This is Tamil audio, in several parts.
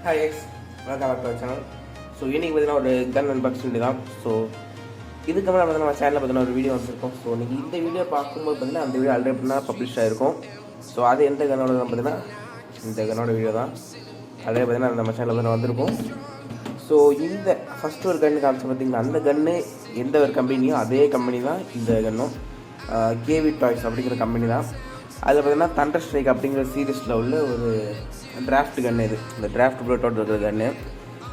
Hi guys, welcome back to our channel. So இன்றைக்கி பார்த்தீங்கன்னா ஒரு கன் அன்பாக்சிங் தான். ஸோ இதுக்கு மேலே பார்த்தீங்கன்னா நம்ம சேனலில் பார்த்தீங்கன்னா ஒரு வீடியோ வந்துருக்கோம். ஸோ நீங்கள் இந்த வீடியோ பார்க்கும்போது பார்த்தீங்கன்னா அந்த வீடியோ ஆல்ரெடி எப்படின்னா பப்ளிஷ் ஆகிருக்கும். ஸோ அது எந்த கன்னோட தான் பார்த்தீங்கன்னா இந்த கன்னோட வீடியோ தான். அதே பார்த்தீங்கன்னா நம்ம சேனலில் பார்த்தீங்கன்னா வந்திருக்கும். ஸோ இந்த ஃபஸ்ட்டு ஒரு கன்று காமிச்சு பார்த்தீங்கன்னா அந்த கன்று எந்த ஒரு கம்பெனியோ அதே கம்பெனி தான் இந்த கன்னும். கேவி டாய்ஸ் அப்படிங்கிற கம்பெனி தான். அதில் பார்த்தீங்கன்னா தண்டர் ஸ்ட்ரைக் அப்படிங்கிற சீரீஸில் உள்ள ஒரு டிராஃப்ட் கன்று. இது இந்த டிராஃப்ட் புல்லட்டோட இருக்கிற கன்று.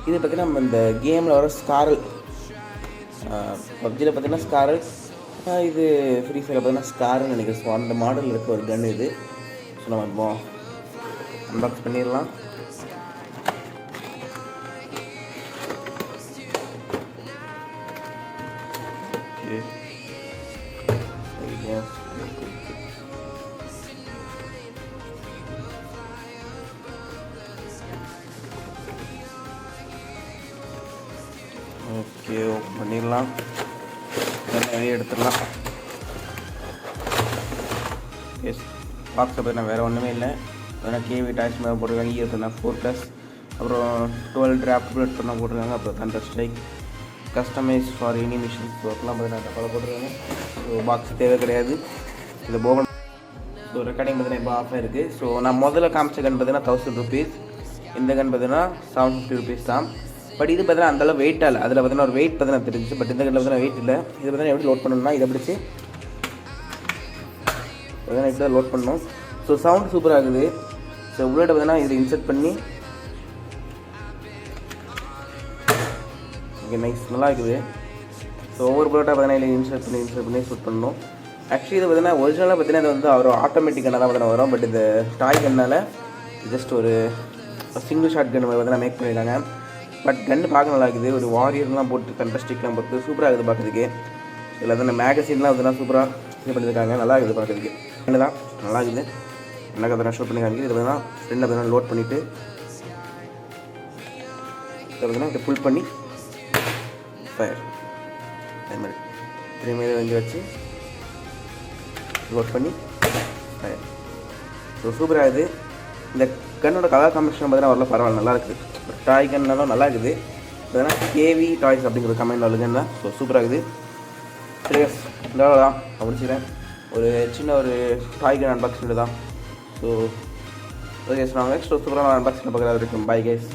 இது பார்த்திங்கன்னா நம்ம இந்த கேமில் வர ஸ்காரல், பப்ஜியில் பார்த்திங்கன்னா ஸ்காரல், இது ஃப்ரீ ஃபயரில் பார்த்திங்கன்னா ஸ்காருன்னு நினைக்கிறேன். ஸோ அந்த மாடலில் இருக்க ஒரு கன்று இது. ஸோ நம்ம இப்போ அன்பாக்ஸ் பண்ணிடலாம். ஓகே, ஓப்பன் பண்ணிடலாம். வெளியே எடுத்துடலாம். எஸ், பாக்ஸை பார்த்தீங்கன்னா வேறு ஒன்றுமே இல்லை. வேணா கேவி டாய்ஸ் மேலே போட்டிருக்காங்க. இயர்ஸ்னா 4+, அப்புறம் 12 டிராஃப்ட் புல்லட் பண்ண போட்டிருக்காங்க. அப்புறம் thunder strike customise for any machines ஒர்க்லாம் பார்த்தீங்கன்னா டப்பாவில் போட்டிருக்காங்க. ஸோ பாக்ஸ் தேவை கிடையாது. இது போகணும். ஸோ ரெக்கார்டிங் பார்த்தீங்கன்னா இப்போ ஆஃபாக இருக்குது. ஸோ நான் முதல்ல காமிச்ச கன் பார்த்தீங்கன்னா 1000 ருபீஸ். இந்த கன் பார்த்தீங்கன்னா 750 ருபீஸ் தான். பட் இது பார்த்தீங்கன்னா அந்தளவு வெயிட் இல்லை. அதில் பார்த்தீங்கன்னா ஒரு வெயிட் பார்த்தீங்கன்னா தெரிஞ்சு. பட் இந்த கண்ணில் பார்த்தீங்கன்னா வெயிட் இல்லை. இது பார்த்தீங்கன்னா எப்படி லோட் பண்ணணும்னா இதை பிடிச்சி பார்த்தீங்கன்னா இப்படி தான் லோட் பண்ணணும். ஸோ சவுண்ட் சூப்பராக இருக்குது. ஸோ புல்லட்டை பார்த்தீங்கன்னா இதில் இன்சர்ட் பண்ணி ஓகே நைஸ், நல்லா இருக்குது. ஸோ ஒவ்வொரு புல்லட்டாக பார்த்தீங்கன்னா இதில் இன்சர்ட் பண்ணி ஷூட் பண்ணணும். ஆக்சுவலி இது பார்த்தீங்கன்னா ஒரிஜினலாக பார்த்தீங்கன்னா இது வந்து அவர் ஆட்டோமேட்டிக் கன்னாக தான் பார்த்தீங்கன்னா வரும். பட் இந்த டாய் கன்னால் ஜஸ்ட் ஒரு சிங்கிள் ஷாட் கன் பார்த்தீங்கன்னா மேக் பண்ணியிருக்காங்க. பட் கன்று பார்க்க நல்லா இருக்குது. ஒரு வாரியர்லாம் போட்டு கண்டஸ்டிக்லாம் போட்டு சூப்பராக இருக்குது பார்க்குறதுக்கு. இதில் வந்து மேகசின்லாம் அதெல்லாம் சூப்பராக இது பண்ணியிருக்காங்க. நல்லா இருக்குது பார்க்குறதுக்கு. கன்று தான் நல்லா இருக்குது. நல்லா கதை ஷூட் பண்ணி காமிக்குது. இதில் பார்த்தீங்கன்னா ஃப்ரெண்டில் பார்த்தீங்கன்னா லோட் பண்ணிவிட்டு இதை பார்த்தீங்கன்னா இதை புல் பண்ணி ஃபயர் அதே மாதிரி திரும்பி வந்து வச்சு லோட் பண்ணி ஃபயர். ஸோ சூப்பராக இருக்குது. இந்த கன்னோட கலர் காம்பினேஷன் பார்த்தீங்கன்னா வரல பரவாயில்ல, நல்லா இருக்குது. டாய் கன்னாலும் நல்லா இருக்குது. பார்த்தீங்கன்னா கேவி டாய்ஸ் அப்படிங்கிற கமெண்ட் வருதுன்னு தான். ஸோ சூப்பராக இருக்குது. சரி இந்த தான் நான் முடிச்சுக்கிறேன். ஒரு சின்ன ஒரு டாய் கன் அன்பாக்சிங் தான். ஸோ ஓகே, சொன்னாங்க நெக்ஸ்ட் சூப்பரான அன்பாக்சிங்கில் பார்க்குறது இருக்கும். Bye guys.